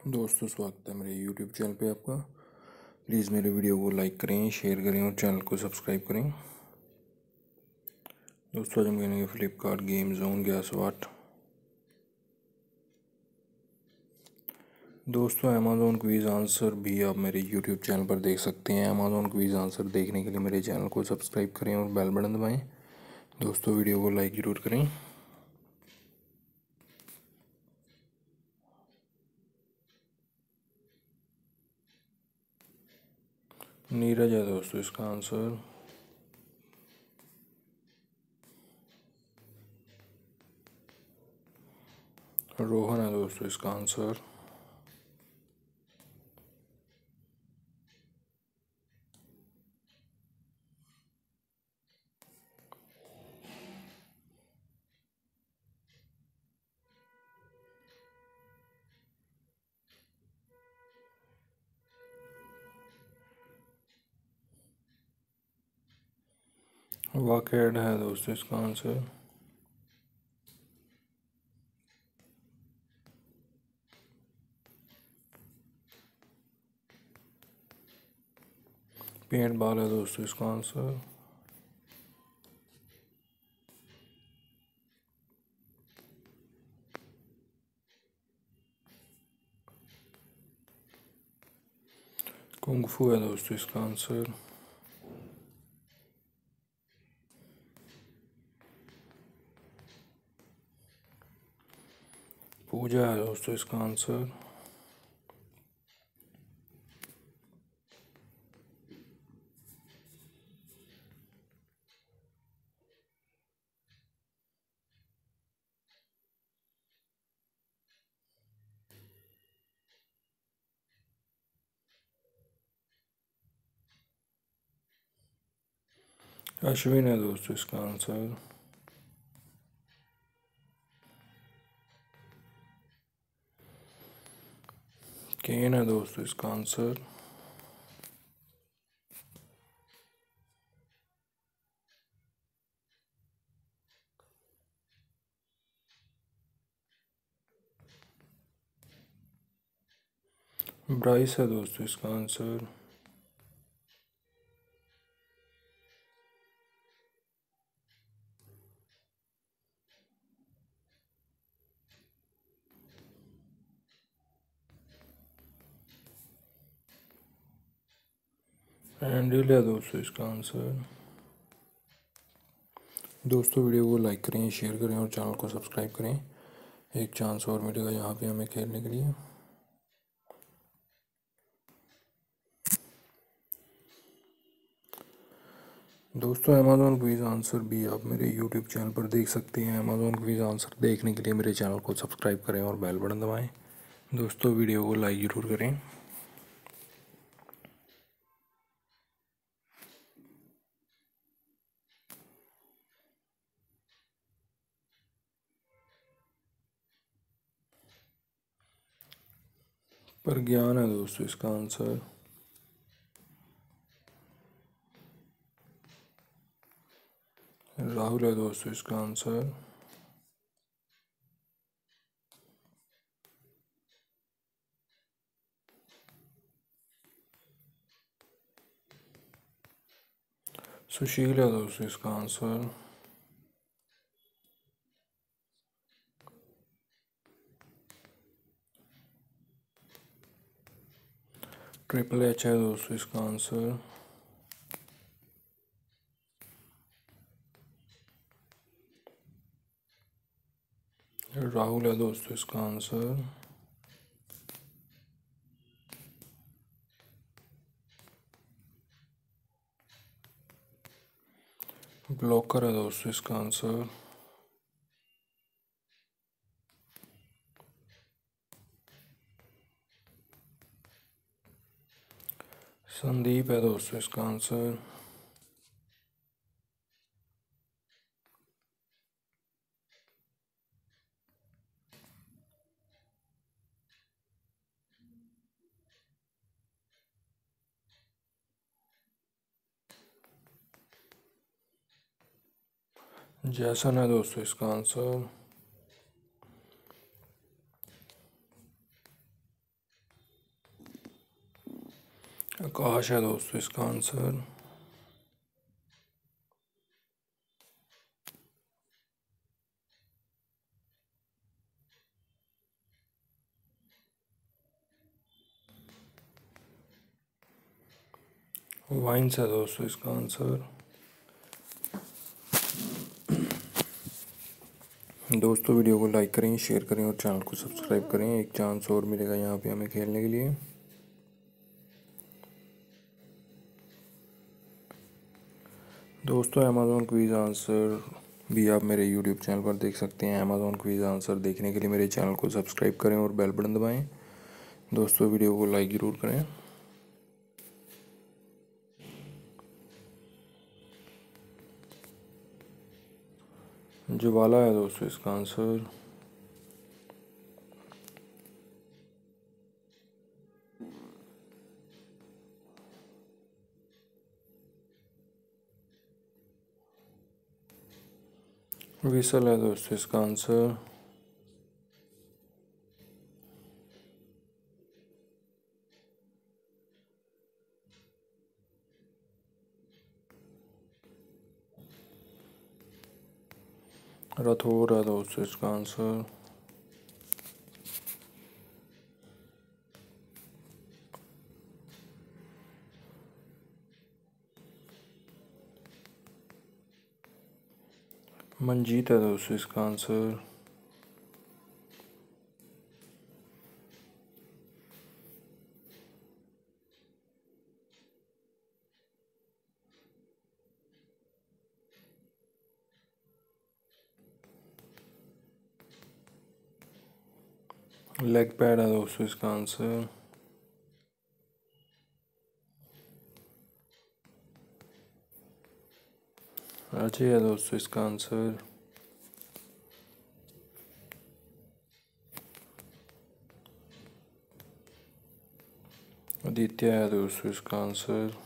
दोस्तों, स्वागत है मेरे YouTube चैनल पे आपका। प्लीज़ मेरे वीडियो को लाइक करें, शेयर करें और चैनल को सब्सक्राइब करें। दोस्तों, आज हम खेलेंगे फ्लिपकार्ट गेम जोन 1108। दोस्तों, अमेज़ॉन क्विज़ आंसर भी आप मेरे YouTube चैनल पर देख सकते हैं। अमेज़ॉन क्विज़ आंसर देखने के लिए मेरे चैनल को सब्सक्राइब करें और बेल बटन दबाएँ। दोस्तों, वीडियो को लाइक ज़रूर करें। नीरज है दोस्तों इसका आंसर। रोहन है दोस्तों इसका आंसर। वाकेड है दोस्तों इसका आंसर। पेंट बॉल है दोस्तों इसका आंसर। कुंग फू है दोस्तों इसका आंसर। पूजा है दोस्तों इसका आंसर। अश्विन है दोस्तों इसका आंसर। केन है दोस्तों इसका आंसर। ब्राइस है दोस्तों इसका आंसर। एंडिल है दोस्तों इसका आंसर। दोस्तों, वीडियो को लाइक करें, शेयर करें और चैनल को सब्सक्राइब करें। एक चांस और मिलेगा यहाँ पे हमें खेलने के लिए। दोस्तों, अमेज़ॉन क्विज़ आंसर भी आप मेरे YouTube चैनल पर देख सकते हैं। अमेज़ॉन क्विज़ आंसर देखने के लिए मेरे चैनल को सब्सक्राइब करें और बेल बटन दबाएं। दोस्तों, वीडियो को लाइक ज़रूर करें। पर ज्ञान है दोस्तों इसका आंसर। राहुल है दोस्तों इसका आंसर। सुशील है दोस्तों इसका आंसर। ट्रिपल एच है दोस्तों इसका आंसर। राहुल है दोस्तों इसका आंसर। ब्लॉकर है दोस्तों इसका आंसर। संदीप है दोस्तों इसका आंसर। जैसन है दोस्तों इसका आंसर। आकाश है दोस्तों इसका आंसर। वाइन्स है दोस्तों इसका आंसर। दोस्तों वीडियो को लाइक करें, शेयर करें और चैनल को सब्सक्राइब करें। एक चांस और मिलेगा यहाँ पे हमें खेलने के लिए। दोस्तों अमेज़ॉन क्विज़ आंसर भी आप मेरे यूट्यूब चैनल पर देख सकते हैं। अमेज़ॉन क्विज़ आंसर देखने के लिए मेरे चैनल को सब्सक्राइब करें और बेल बटन दबाएं। दोस्तों वीडियो को लाइक ज़रूर करें। ज्वाला है दोस्तों इसका आंसर। विसल है दोस्तों इसका आंसर। रथोर है दोस्तों इसका आंसर। मंजीत है दोस्तों इसका आंसर। लेग पैड है दोस्तों इसका आंसर। अजय है दोस्तों इसका आंसर। आदित्य है दोस्तों इसका आंसर।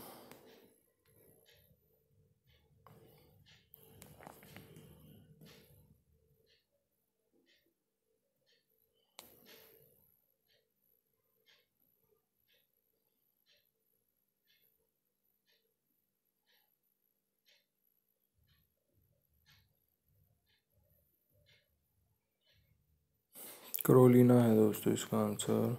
करोलिना है दोस्तों इसका आंसर।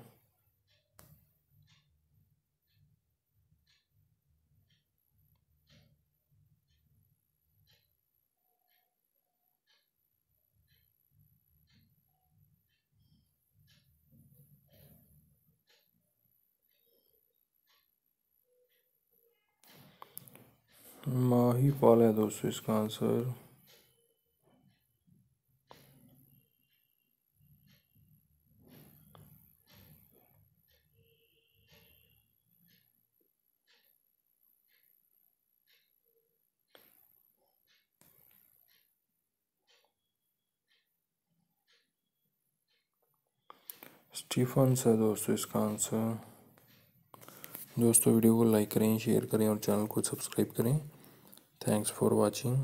माही पाल है दोस्तों इसका आंसर। स्टीफन्स है दोस्तों इसका आंसर। दोस्तों वीडियो को लाइक करें, शेयर करें और चैनल को सब्सक्राइब करें। Thanks for watching.